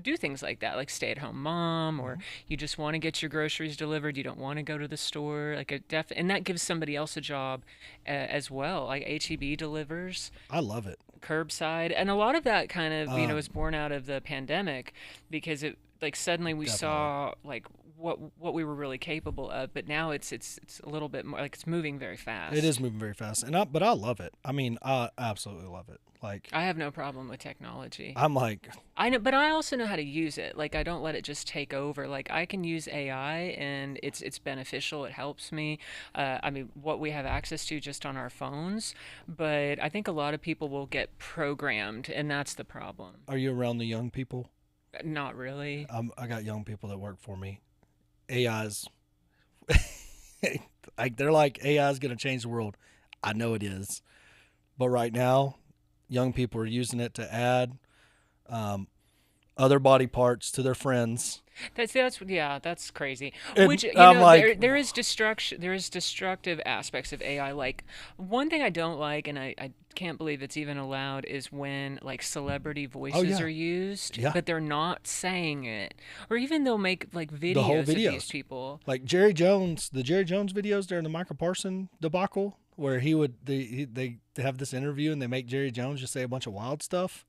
do things like that, like stay at home mom, or Mhm. you just want to get your groceries delivered. You don't want to go to the store. Like and that gives somebody else a job as well. Like HEB delivers I love it. curbside, and a lot of that kind of Um, was born out of the pandemic because it like suddenly we Definitely. saw like what we were really capable of, but now it's a little bit more like it's moving very It is fast. moving very fast, and but I love it. I mean, I absolutely love it. Like, I have no problem with technology. I'm like, I know, but I also know how to use it. Like I don't let it just take over. Like I can use AI and it's beneficial. It helps me. I mean, what we have access to just on our phones, but I think a lot of people will get programmed, and that's the problem. are you around the young people? Not really. I got young people that work for me. AI's like they're like AI's gonna change the world. I know it is, but right now, young people are using it to add um, other body parts to their friends, That's yeah, that's crazy. and Which I'm like, there is destruction, there is destructive aspects of AI. Like one thing I don't like, and I can't believe it's even allowed, is when like celebrity oh voices yeah, are used, yeah, but they're not saying it, or even they'll make like the whole videos of these videos, people. like Jerry Jones, the Jerry Jones videos during the Michael Parson debacle, where he would they have this interview and they make Jerry Jones just say a bunch of wild stuff.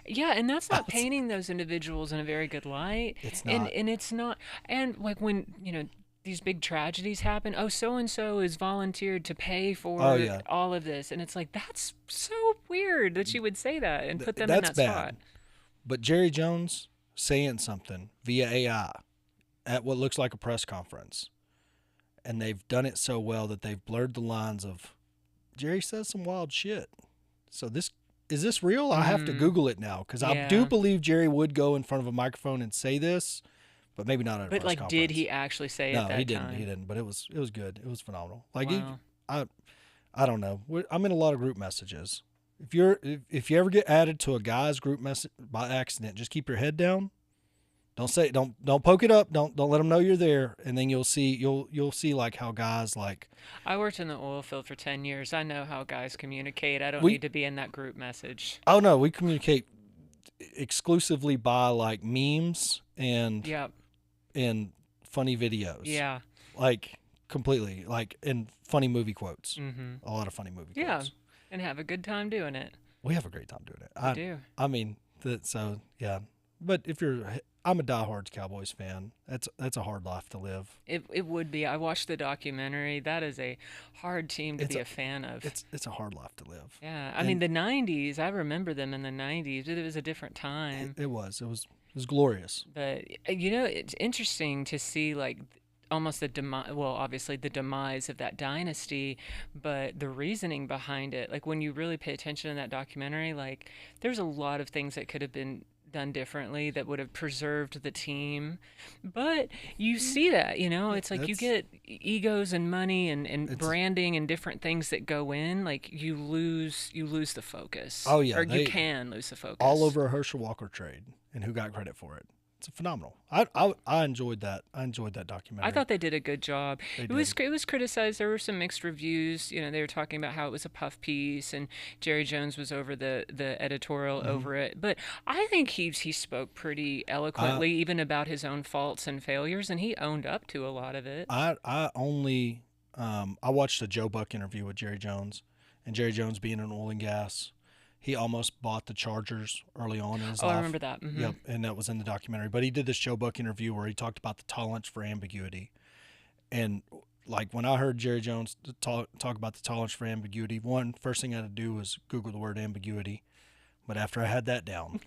Yeah, and that's not painting those individuals in a very good light. It's And not. it's not, and like when, these big tragedies happen, oh, so and so is volunteered to pay Oh for yeah, all of this. And it's like that's so weird that you would say that and put them in that's that spot. bad. But Jerry Jones saying something via AI at what looks like a press conference, and they've done it so well that they've blurred the lines of Jerry says some wild shit. So this is this real? I have to Mm, Google it now because I do yeah. believe Jerry would go in front of a microphone and say this, but maybe not at a But press like did conference. he actually say it No, he that didn't. He time? didn't. But it was good. It was phenomenal. Like Wow. I I don't know. I'm in a lot of group messages. If you ever get added to a guy's group message by accident, just keep your head down. Don't poke it up. Don't let them know you're there, and then you'll see like how guys like I worked in the oil field for 10 years. I know how guys communicate. I don't we need to be in that group message. oh no, we communicate exclusively by like memes Yep. and funny videos, Yeah. like completely like and funny movie quotes. Mhm. A lot of funny movie Yeah. quotes. And have a good time doing it. We have a great time doing it. We do. I mean that so yeah. But if you're I'm a diehard Cowboys fan. That's a hard life to live. It would be. I watched the documentary. That is a hard team to It's be a a fan of. it's a hard life to live. Yeah, I mean And the '90s. I remember them in the '90s. It was a different time, it was glorious. but it's interesting to see like almost the demise. Well, obviously the demise of that dynasty, but the reasoning behind it. Like when you really pay attention in that documentary, like there's a lot of things that could have been done differently that would have preserved the team. But you see that, it's like you That's get egos and money and it's branding and different things that go in, like you lose the focus. oh yeah, Or you they can lose the all focus. over a Herschel Walker trade and who got credit for it. It's phenomenal. I enjoyed that. I enjoyed that I documentary. thought they did a good job. They It was did. it was criticized. There were some mixed reviews. They were talking about how it was a puff piece, and Jerry Jones was over the editorial Hmm. over it. But I think he spoke pretty I eloquently, even about his own faults and failures, and he owned up to a lot of it. I only I watched a Joe Buck interview with Jerry Jones, and Jerry Jones being in oil and gas, he almost bought the Chargers early on in his Oh, I life. remember that. Yep, and that was in the documentary. But he did this Joe Buck interview where he talked about the tolerance for ambiguity, and like when I heard Jerry Jones talk about the tolerance for ambiguity, first thing I had to do was Google the word ambiguity. But after I had that down,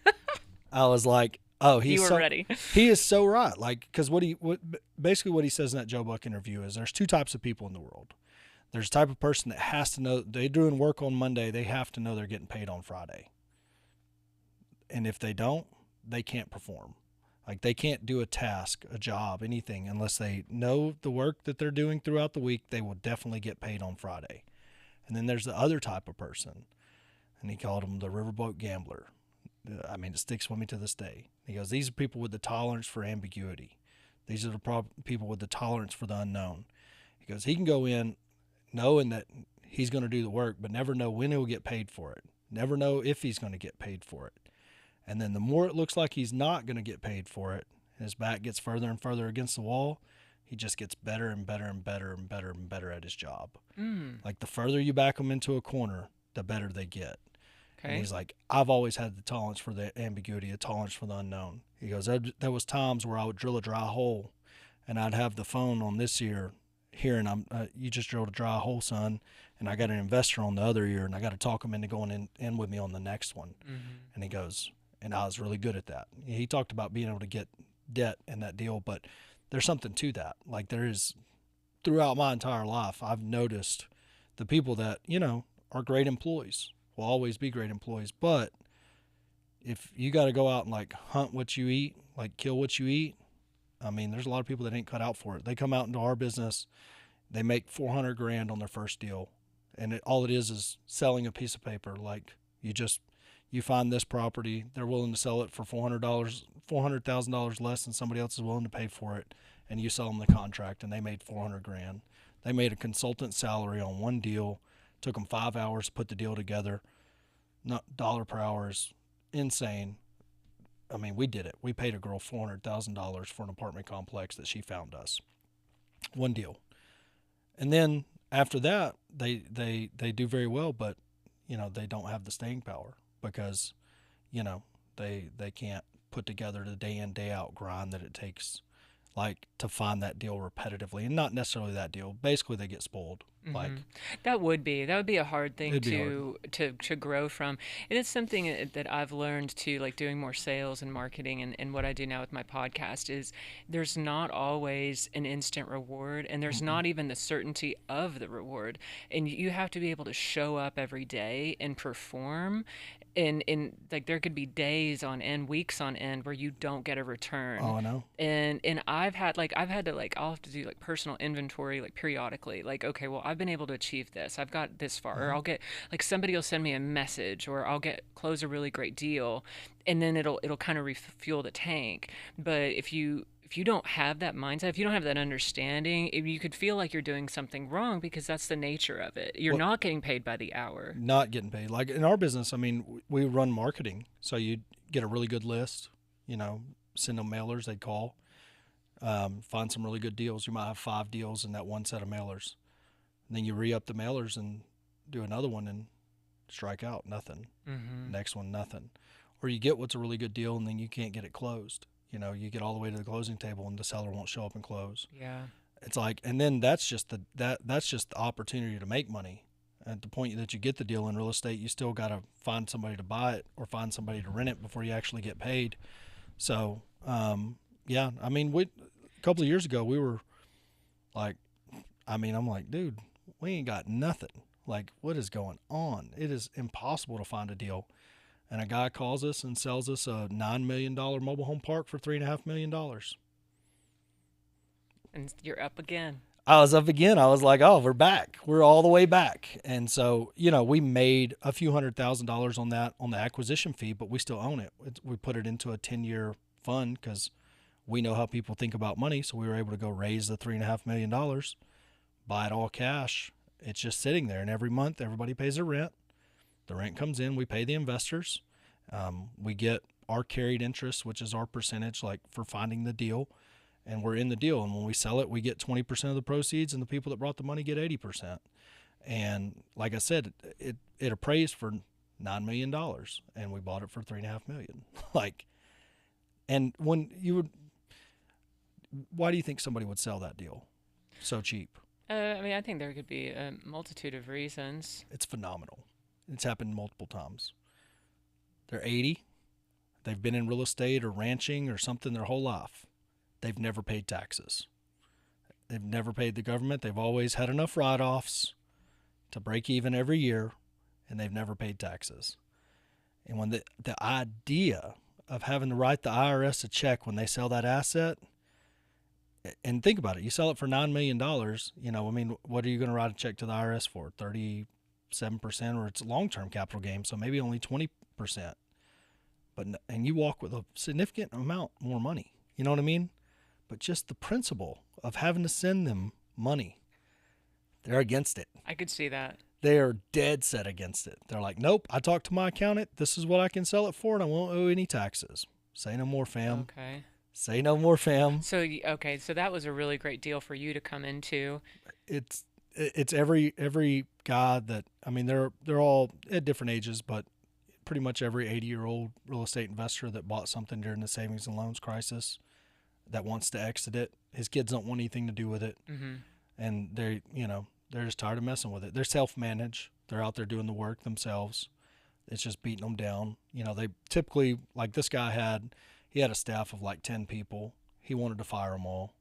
I was like, oh, You were ready. he is so right. Like, because basically what he says in that Joe Buck interview is there's two types of people in the world. There's a type of person that has to know they're doing work on Monday. They have to know they're getting paid on Friday. And if they don't, they can't perform. Like they can't do a task, a job, anything unless they know the work that they're doing throughout the week. They will definitely get paid on Friday. And then there's the other type of person, and he called him the riverboat gambler. I mean, it sticks with me to this day. He goes, these are people with the tolerance for ambiguity. These are the people with the tolerance for the unknown. He goes, he can go in knowing that he's going to do the work, but never know when he'll get paid for it. Never know if he's going to get paid for it. And then the more it looks like he's not going to get paid for it, and his back gets further and further against the wall, he just gets better and better and better and better and better at his job. Like the further you back them into a corner, the better they get. And he's like, I've always had the tolerance for the ambiguity, a tolerance for the unknown. He goes, there was times where I would drill a dry hole, and I'd have the phone on this ear, here, and you just drilled a dry hole, son, and I got an investor on the other ear, and I got to talk him into going in with me on the next one. And he goes, and I was really good at that. He talked about being able to get debt in that deal, but there's something to that. Like there is, throughout my entire life, I've noticed the people that, are great employees, will always be great employees. But if you got to go out and like hunt what you eat, like kill what you eat, I mean, there's a lot of people that ain't cut out for it. They come out into our business, they make 400 grand on their first deal. And all it is selling a piece of paper. Like you find this property, they're willing to sell it for $400,000 less than somebody else is willing to pay for it. And you sell them the contract and they made 400 grand. They made a consultant salary on one deal. Took them 5 hours to put the deal together. Not dollar per hour is insane. I mean, we did it. We paid a girl $400,000 for an apartment complex that she found us. One deal. And then after that, they do very well, but they don't have the staying power because they can't put together the day in day out grind that it takes, like, to find that deal repetitively. And not necessarily that deal. Basically, they get spoiled. Like that would be a hard thing it'd be hard. to grow from. And it's something that I've learned too, like doing more sales and marketing, and what I do now with my podcast is there's not always an instant reward, and there's not even the certainty of the reward. And you have to be able to show up every day and perform. And like there could be days on end, weeks on end where you don't get a return. Oh, I know. And I've had to like I'll have to do like personal inventory like periodically. Like, okay, well, I've been able to achieve this. I've got this far. Or I'll get like somebody will send me a message, or I'll close a really great deal, and then it'll kind of refuel the tank. But if you don't have that mindset, if you don't have that understanding, you could feel like you're doing something wrong because that's the nature of it. You're Well, not getting paid by the hour. not getting paid. Like in our business, I mean, we run marketing. So you get a really good list, send them mailers, they'd call, find some really good deals. You might have 5 deals in that one set of mailers. And then you re-up the mailers and do another one and strike out, nothing. Next one, nothing. Or you get what's a really good deal and then you can't get it closed. You get all the way to the closing table and the seller won't show up and close. Yeah. It's like, and then that's just the opportunity to make money. At the point that you get the deal in real estate, you still got to find somebody to buy it or find somebody to rent it before you actually get paid. So, yeah, I mean, a couple of years ago, we were like, I'm like, dude, we ain't got nothing. Like, what is going on? It is impossible to find a deal. And a guy calls us and sells us a $9 million mobile home park for $3.5 million. And you're up again. I was up again. I was like, oh, we're back. We're all the way back. And so, we made a few $100,000 on that, on the acquisition fee, but we still own it. We put it into a 10-year fund because we know how people think about money. So we were able to go raise the $3.5 million, buy it all cash. It's just sitting there. And every month, everybody pays their rent. The rent comes in. We pay the investors. We get our carried interest, which is our percentage, like for finding the deal. And we're in the deal. And when we sell it, we get 20% of the proceeds, and the people that brought the money get 80%. And like I said, it appraised for $9 million, and we bought it for $3.5 million. Like, and why do you think somebody would sell that deal so cheap? I mean, I think there could be a multitude of reasons. It's phenomenal. It's happened multiple times. They're 80. They've been in real estate or ranching or something their whole life. They've never paid taxes. They've never paid the government. They've always had enough write-offs. to break even every year, and they've never paid taxes. And when the idea of having to write the IRS a check when they sell that asset, and think about it, you sell it for $9 million. I mean, what are you going to write a check to the IRS for? 37%, or it's a long-term capital gain, so maybe only 20%. And you walk with a significant amount more money. You know what I mean? But just the principle of having to send them money, they're against it. I could see that. They are dead set against it. They're like, nope, I talked to my accountant. This is what I can sell it for, and I won't owe any taxes. Say no more, fam. Okay. Say no more, fam. So, okay, so that was a really great deal for you to come into. It's every guy that, I mean, they're all at different ages, but pretty much every 80-year-old real estate investor that bought something during the savings and loans crisis that wants to exit it. His kids don't want anything to do with it, and they're just tired of messing with it. They're self-managed. They're out there doing the work themselves. It's just beating them down. They typically, like this guy he had a staff of like 10 people. He wanted to fire them all.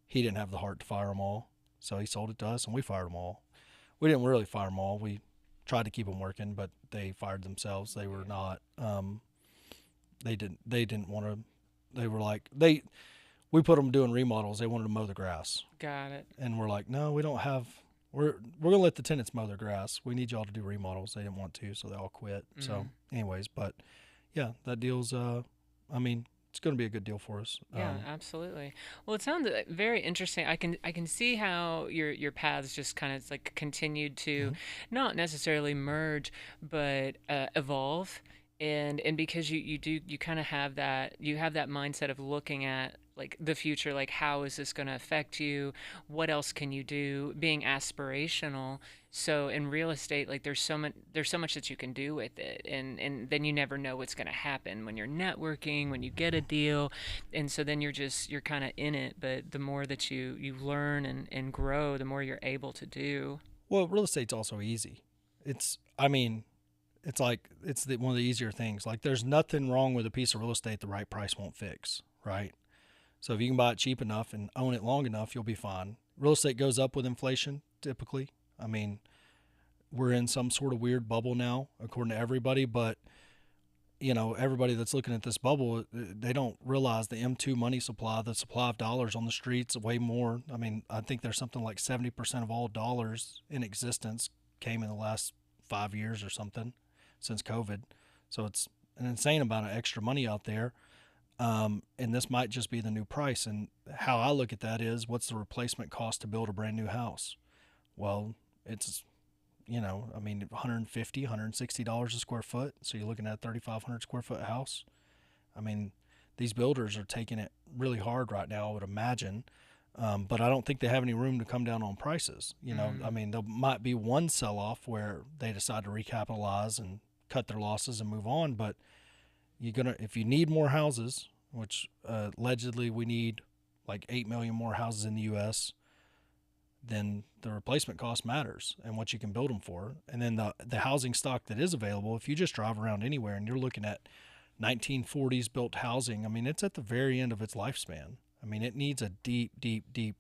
He didn't have the heart to fire them all. So he sold it to us, and we fired them all. We didn't really fire them all. We tried to keep them working, but they fired themselves. They were not. They didn't want to. They were like we put them doing remodels. They wanted to mow the grass. Got it. And we're like, no, we don't have. We're gonna let the tenants mow their grass. We need y'all to do remodels. They didn't want to, so they all quit. So, anyways, but yeah, that deal's. I mean, it's going to be a good deal for us. Yeah, absolutely. Well, it sounds very interesting. I can see how your paths just kind of like continued to not necessarily merge, but evolve. And because you kind of have that mindset of looking at like the future, like how is this going to affect you? What else can you do? Being aspirational. So in real estate, like there's so much that you can do with it, and then you never know what's going to happen when you're networking, when you get a deal, and so then you're kind of in it. But the more that you learn and grow, the more you're able to do. Well, real estate's also easy. I mean, it's like one of the easier things. Like there's nothing wrong with a piece of real estate the right price won't fix, right? So if you can buy it cheap enough and own it long enough, you'll be fine. Real estate goes up with inflation typically. I mean, we're in some sort of weird bubble now, according to everybody, but everybody that's looking at this bubble, they don't realize the M2 money supply, the supply of dollars on the streets, way more. I mean, I think there's something like 70% of all dollars in existence came in the last 5 years or something since COVID. So it's an insane amount of extra money out there. And this might just be the new price. And how I look at that is, what's the replacement cost to build a brand new house? Well, it's, I mean, $150, $160 a square foot. So you're looking at a 3,500 square foot house. I mean, these builders are taking it really hard right now, I would imagine. But I don't think they have any room to come down on prices. I mean, there might be one sell-off where they decide to recapitalize and cut their losses and move on. But if you need more houses, which allegedly we need like 8 million more houses in the U.S., then the replacement cost matters and what you can build them for. And then the housing stock that is available, if you just drive around anywhere and you're looking at 1940s built housing, I mean, it's at the very end of its lifespan. I mean, it needs a deep, deep, deep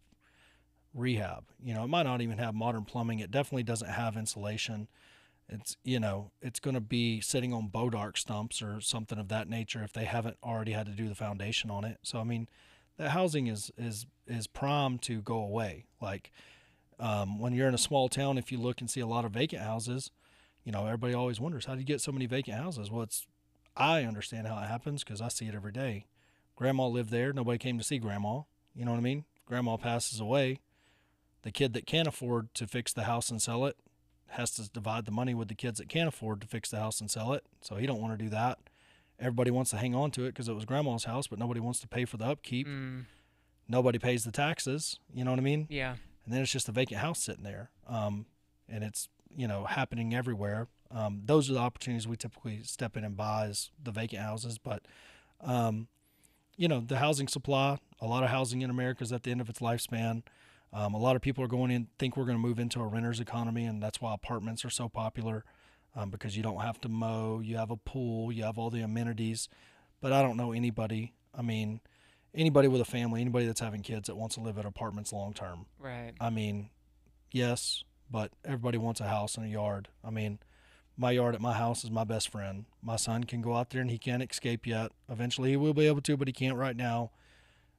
rehab. It might not even have modern plumbing. It definitely doesn't have insulation. It's going to be sitting on bodark stumps or something of that nature if they haven't already had to do the foundation on it. So, I mean, that housing is primed to go away. Like when you're in a small town, if you look and see a lot of vacant houses, everybody always wonders, how do you get so many vacant houses? Well, I understand how it happens because I see it every day. Grandma lived there. Nobody came to see Grandma. You know what I mean? Grandma passes away. The kid that can't afford to fix the house and sell it has to divide the money with the kids that can't afford to fix the house and sell it. So he don't want to do that. Everybody wants to hang on to it because it was Grandma's house, but nobody wants to pay for the upkeep. Nobody pays the taxes. You know what I mean? Yeah. And then it's just a vacant house sitting there. And it's, happening everywhere. Those are the opportunities we typically step in and buy, is the vacant houses. But, the housing supply, a lot of housing in America is at the end of its lifespan. A lot of people are think we're going to move into a renter's economy, and that's why apartments are so popular, because you don't have to mow, you have a pool, you have all the amenities. But I don't know anybody, anybody with a family, anybody that's having kids that wants to live at apartments long term. Right. I mean, yes, but everybody wants a house and a yard. I mean, my yard at my house is my best friend. My son can go out there and he can't escape yet. Eventually he will be able to, but he can't right now.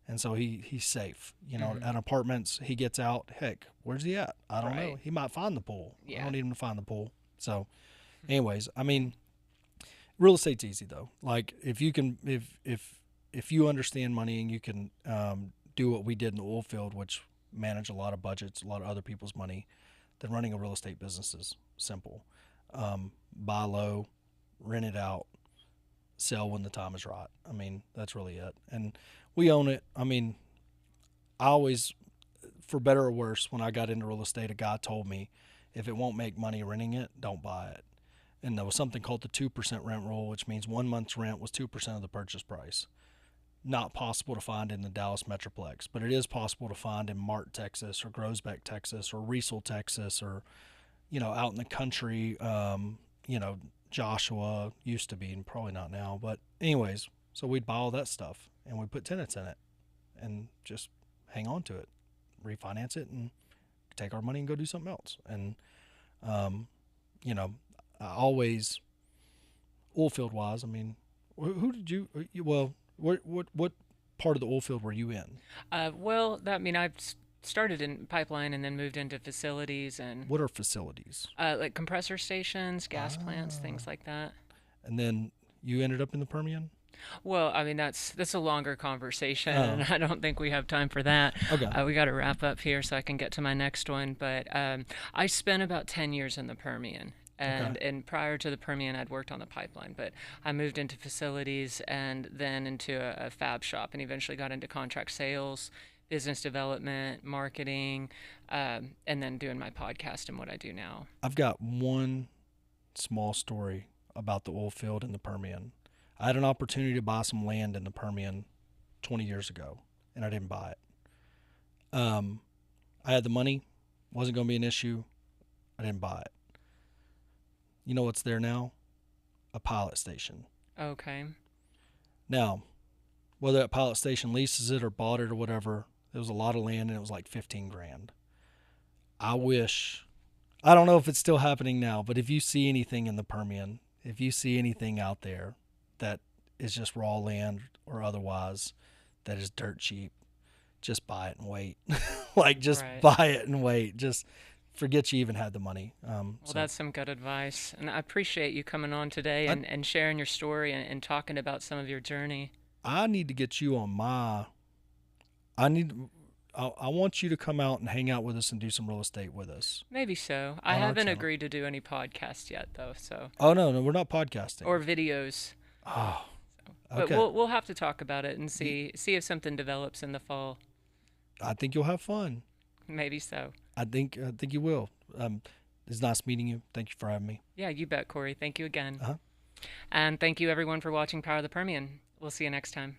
And so he's safe. Hmm. At apartments, he gets out. Heck, where's he at? I don't know. Right. He might find the pool. I Yeah. don't need him to find the pool. So, anyways, I mean, real estate's easy though. Like if you can, if you understand money and you can do what we did in the oil field, which manage a lot of budgets, a lot of other people's money, then running a real estate business is simple. Buy low, rent it out, sell when the time is right. I mean, that's really it. And we own it. I mean, I always, for better or worse, when I got into real estate, a guy told me if it won't make money renting it, don't buy it. And there was something called the 2% rent rule, which means 1 month's rent was 2% of the purchase price. Not possible to find in the Dallas Metroplex, but it is possible to find in Mart, Texas, or Groesbeck, Texas, or Riesel, Texas, or out in the country. Joshua used to be, and probably not now. But anyways, so we'd buy all that stuff and we'd put tenants in it and just hang on to it, refinance it, and take our money and go do something else. And um, you know, I always oil field wise. I mean, who did you? Well, what part of the oil field were you in? Well, I mean, started in pipeline and then moved into facilities and What are facilities? like compressor stations, gas plants, Ah, things like that. and then you ended up in the Permian. Well, I mean, that's a longer conversation, and Oh, I don't think we have time for that. okay, We got to wrap up here so I can get to my next one. But I spent about 10 years in the Permian. okay. And prior to the Permian, I'd worked on the pipeline, but I moved into facilities and then into a fab shop, and eventually got into contract sales, business development, marketing, and then doing my podcast and what I do now. I've got one small story about the oil field in the Permian. I had an opportunity to buy some land in the Permian 20 years ago, and I didn't buy it. I had the money, wasn't going to be an issue. I didn't buy it. You know what's there now? A pilot station. Okay. Now, whether that pilot station leases it or bought it or whatever, there was a lot of land and it was like 15 grand. I wish, I don't know if it's still happening now, but if you see anything in the Permian, if you see anything out there that is just raw land or otherwise that is dirt cheap, just buy it and wait. Like, just Right. buy it and wait. Just forget you even had the money. Well, that's some good advice. And I appreciate you coming on today I, and sharing your story and talking about some of your journey. I need to get you on my, I need, I want you to come out and hang out with us and do some real estate with us Maybe so. I on our haven't channel. agreed to do any podcasts yet, though, so Oh, no, no, we're not podcasting. or videos. Oh, But okay. we'll have to talk about it and see if something develops in the fall. I think you'll have fun. Maybe so. I think you will. It's nice meeting you. Thank you for having me. Yeah, you bet, Corey. Thank you again. Uh-huh. And thank you everyone for watching Power of the Permian. We'll see you next time.